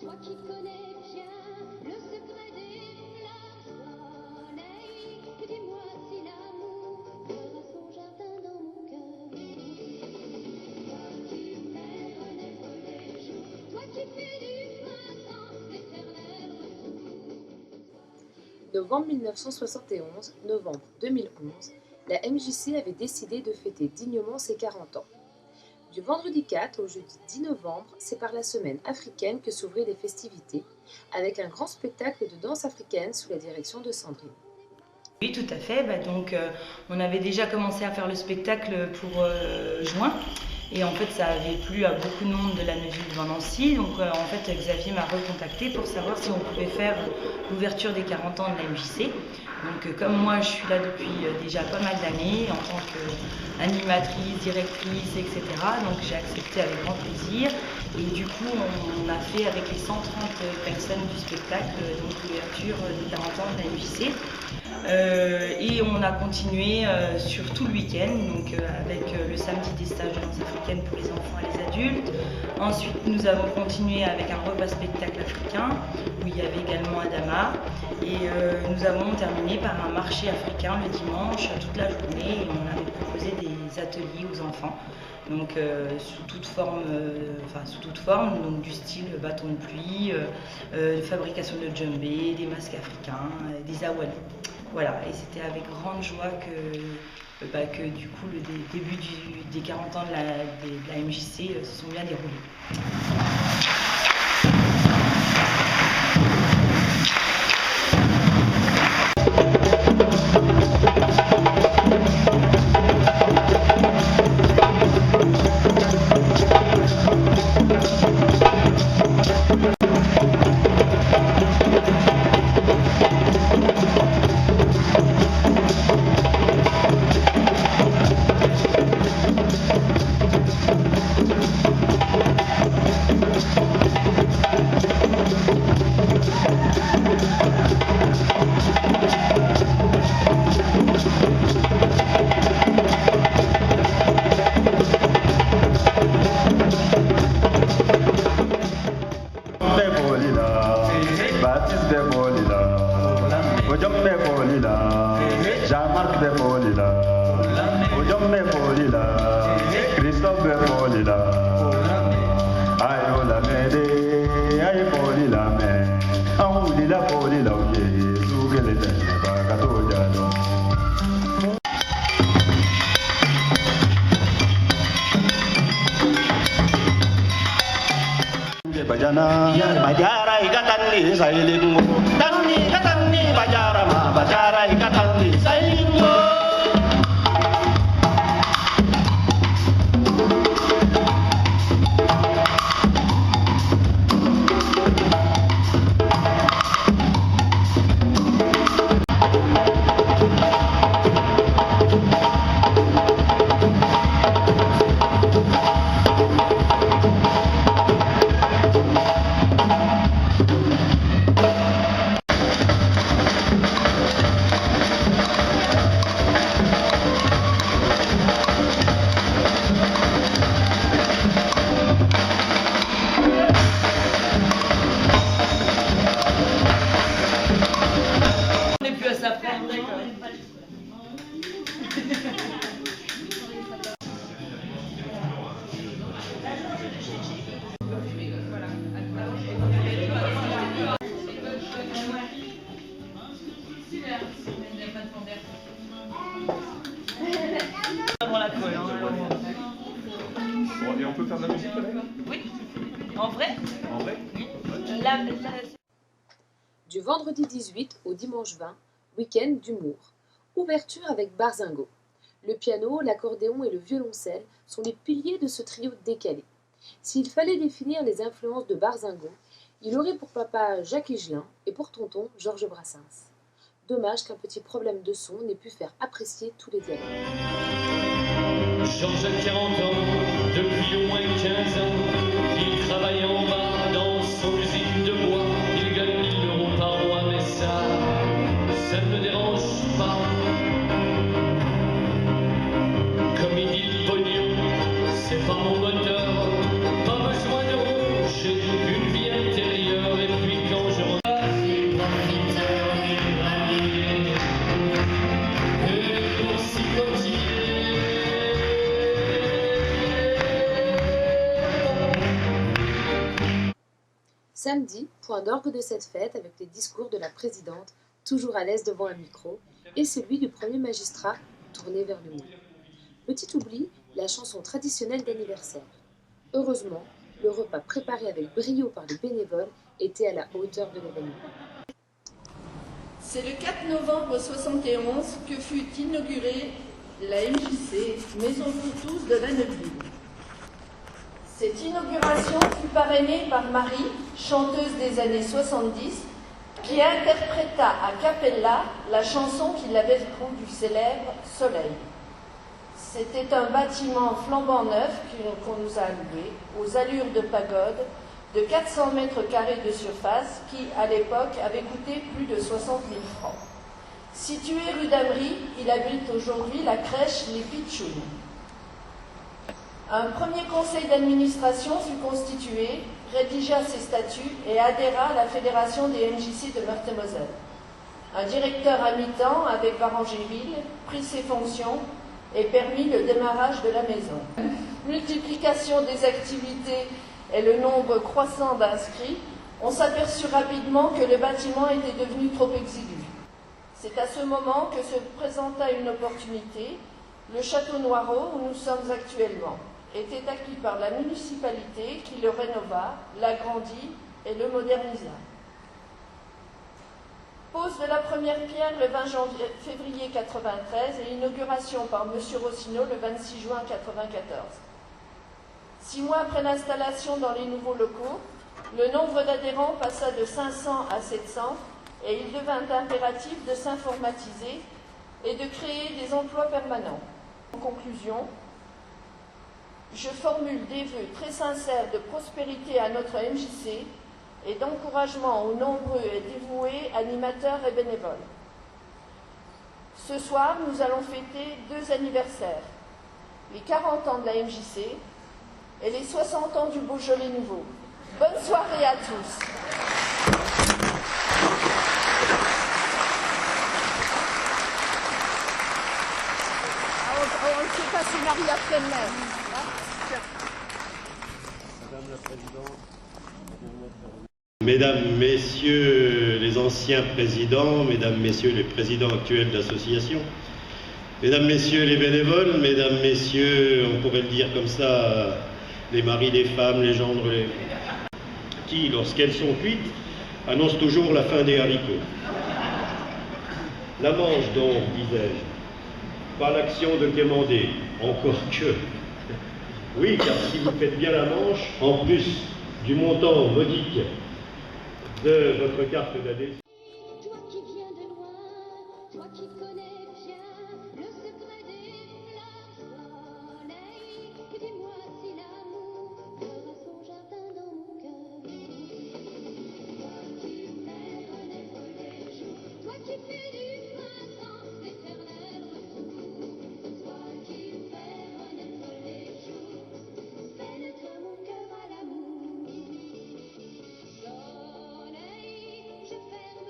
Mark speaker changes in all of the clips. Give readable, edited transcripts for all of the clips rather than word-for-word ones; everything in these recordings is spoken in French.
Speaker 1: Toi qui connais bien le secret des fleurs soleil, dis-moi si l'amour fera son jardin dans mon cœur. Toi qui fais renaître les jours, toi qui fais du printemps l'éternel retour.
Speaker 2: Novembre 1971, novembre 2011, la MJC avait décidé de fêter dignement ses 40 ans. Du vendredi 4 au jeudi 10 novembre, c'est par la semaine africaine que s'ouvraient les festivités, avec un grand spectacle de danse africaine sous la direction de Sandrine.
Speaker 3: Oui, tout à fait. On avait déjà commencé à faire le spectacle pour juin. Et en fait, ça avait plu à beaucoup de monde de la ville de Nancy. Donc en fait, Xavier m'a recontacté pour savoir si on pouvait faire l'ouverture des 40 ans de la MJC. Donc comme moi, je suis là depuis déjà pas mal d'années en tant qu'animatrice, directrice, etc. Donc j'ai accepté avec grand plaisir. Et du coup, on a fait avec les 130 personnes du spectacle donc l'ouverture des 40 ans de la MJC. Et on a continué sur tout le week-end, donc avec le samedi des stages de danse africaine pour les enfants et les adultes. Ensuite, nous avons continué avec un repas spectacle africain où il y avait également Adama. Et nous avons terminé par un marché africain le dimanche toute la journée et on avait proposé des ateliers aux enfants. Donc sous toute forme, donc du style bâton de pluie, fabrication de djembé, des masques africains, des awali. Voilà, et c'était avec grande joie que du coup le début des 40 ans de la MJC se sont bien déroulés.
Speaker 4: Jean-Marc de Bolila, Ojom de Bolila, Christophe de Bolila, Ayola Mede, Ay Bolila Me, Aoulila Bolila, Zugele de Bagato Jado. Bajana, Bajara, Ikatani, Sailingo, Tani, Katani, Bajara, Bajara, Ikatani, Sailingo.
Speaker 5: Et on peut faire de la musique avec?
Speaker 3: Oui, en vrai.
Speaker 5: En vrai?
Speaker 2: Du vendredi 18 au dimanche 20, week-end d'humour. Ouverture avec Barzingo. Le piano, l'accordéon et le violoncelle sont les piliers de ce trio décalé. S'il fallait définir les influences de Barzingo, il aurait pour papa Jacques Higelin et pour tonton Georges Brassens. Dommage qu'un petit problème de son n'ait pu faire apprécier tous les dialogues.
Speaker 6: Georges a 40 ans, depuis au moins 15 ans, il travaille en bas dans son usine de bois. Il gagne 1000 € par mois, mais ça ne me dérange pas. Comme il dit le pognon, c'est pas mon moteur, pas besoin de ronger une vie intérieure.
Speaker 2: Samedi, point d'orgue de cette fête avec les discours de la présidente, toujours à l'aise devant un micro, et celui du premier magistrat, tourné vers le mur. Petit oubli, la chanson traditionnelle d'anniversaire. Heureusement, le repas préparé avec brio par les bénévoles était à la hauteur de l'événement.
Speaker 7: C'est le 4 novembre 1971 que fut inaugurée la MJC, Maison pour tous de la Neuville. Cette inauguration fut parrainée par Marie, chanteuse des années 70, qui interpréta a cappella la chanson qui l'avait rendue célèbre, Soleil. C'était un bâtiment flambant neuf qu'on nous a loué, aux allures de pagode, de 400 mètres carrés de surface, qui, à l'époque, avait coûté plus de 60 000 francs. Situé rue d'Amry, il abrite aujourd'hui la crèche Les Pitchounes. Un premier conseil d'administration fut constitué, rédigea ses statuts et adhéra à la Fédération des MJC de Meurthe-et-Moselle. Un directeur à mi-temps, avec Varangéville, prit ses fonctions et permit le démarrage de la maison. Multiplication des activités et le nombre croissant d'inscrits, on s'aperçut rapidement que le bâtiment était devenu trop exigu. C'est à ce moment que se présenta une opportunité. Le château Noireau, où nous sommes actuellement, était acquis par la municipalité qui le rénova, l'agrandit et le modernisa. Pose de la première pierre le 20 février 1993 et inauguration par M. Rossineau le 26 juin 1994. 6 mois après l'installation dans les nouveaux locaux, le nombre d'adhérents passa de 500 à 700 et il devint impératif de s'informatiser et de créer des emplois permanents. En conclusion, je formule des vœux très sincères de prospérité à notre MJC et d'encouragement aux nombreux et dévoués animateurs et bénévoles. Ce soir, nous allons fêter 2 anniversaires, les 40 ans de la MJC et les 60 ans du Beaujolais Nouveau. Bonne soirée à tous. On ne sait pas si Marie a fait le même.
Speaker 4: Madame la Présidente.
Speaker 8: Mesdames, Messieurs les anciens présidents, Mesdames, Messieurs les présidents actuels d'associations, Mesdames, Messieurs les bénévoles, Mesdames, Messieurs, on pourrait le dire comme ça, les maris des femmes, les gendres, qui, lorsqu'elles sont cuites, annoncent toujours la fin des haricots. La manche donc, disais-je, pas l'action de quémander, encore que. Oui, car si vous faites bien la manche, en plus du montant modique de votre carte d'adhésion.
Speaker 1: Toi qui viens de loin, toi qui connais bien le secret des fleurs, soleil, dis-moi si l'amour fera son jardin dans mon cœur. Toi qui fais renaître les jours, toi qui fais du printemps l'éternel retour, toi qui fais renaître les jours, fais naître mon cœur à l'amour. Soleil, je ferme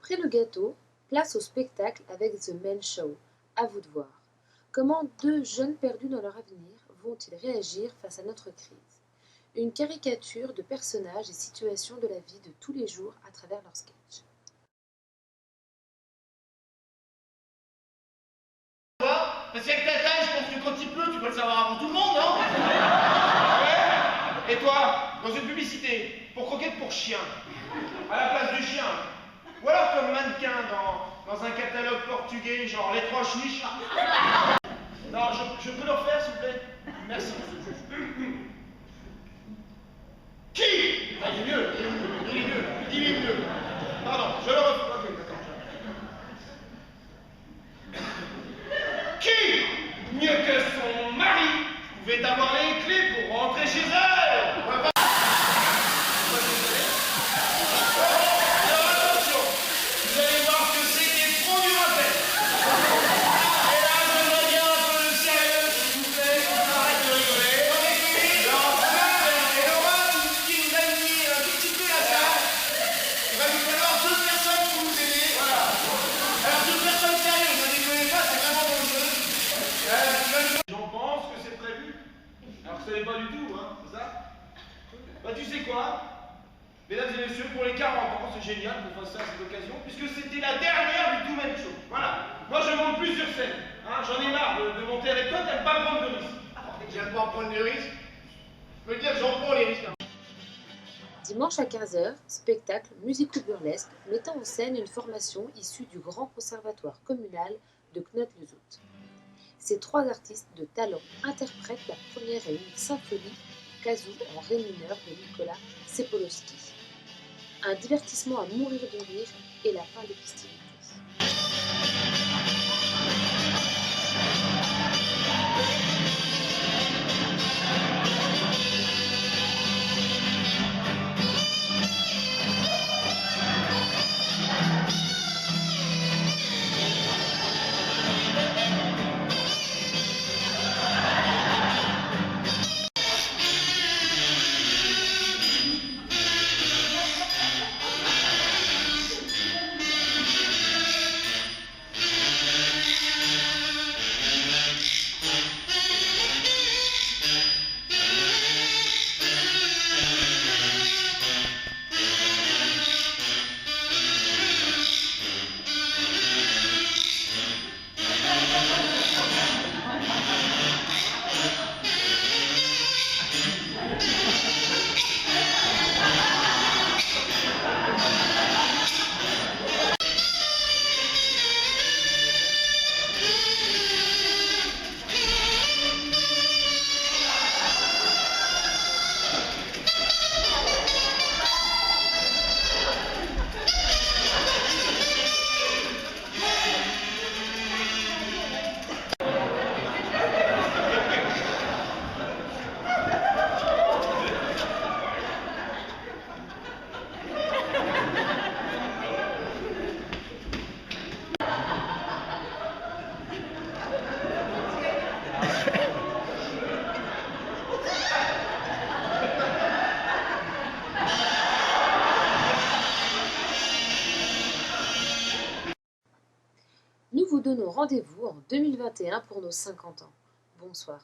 Speaker 2: Après le gâteau, place au spectacle avec The Men Show. À vous de voir. Comment deux jeunes perdus dans leur avenir vont-ils réagir face à notre crise? Une caricature de personnages et situations de la vie de tous les jours à travers leurs sketchs.
Speaker 9: Parce qu'avec ta taille, je pense que quand il pleut, tu peux le savoir avant tout le monde, non? Ouais. Et toi, dans une publicité, pour croquette pour chien, à la place du chien, ou alors comme mannequin dans un catalogue portugais, genre les trois chiches. Non, je peux le refaire, s'il vous plaît? Merci. Qui? Ah, il est mieux, il est mieux. Pardon, je le refais. Ok, d'accord. Qui, mieux que son mari, pouvait avoir les clés pour rentrer chez elle? Alors attention, vous allez voir que c'était trop dur à faire. Et là, je voudrais bien un peu de sérieux, s'il vous plaît, qu'on arrête de rigoler. Alors, et Laura, qui nous a mis un tout petit peu la salle, il va nous falloir 2 personnes pour nous aider. Voilà. Alors, 2 personnes sérieuses, ne déconnez pas, c'est vraiment dangereux. J'en pense que c'est prévu. Alors que ce n'est pas du tout, hein, c'est ça? Bah tu sais quoi? Mesdames et messieurs, pour les 40 ans, c'est génial qu'on fasse ça à cette occasion, puisque c'était la dernière du tout même show. Voilà. Moi je monte plus sur scène. Hein, j'en ai marre de monter avec toi, t'aimes pas prendre de risques. J'aime pas prendre de risques. Je veux dire, j'en prends les risques.
Speaker 2: Dimanche à 15h, spectacle musico-burlesque mettant en scène une formation issue du Grand Conservatoire communal de Knott-le-Zout. Ces 3 artistes de talent interprètent la première et unique symphonie Kazoo en ré mineur de Nicolas Sepolowski. Un divertissement à mourir de rire et la fin des festivités. Nous vous donnons rendez-vous en 2021 pour nos 50 ans. Bonsoir.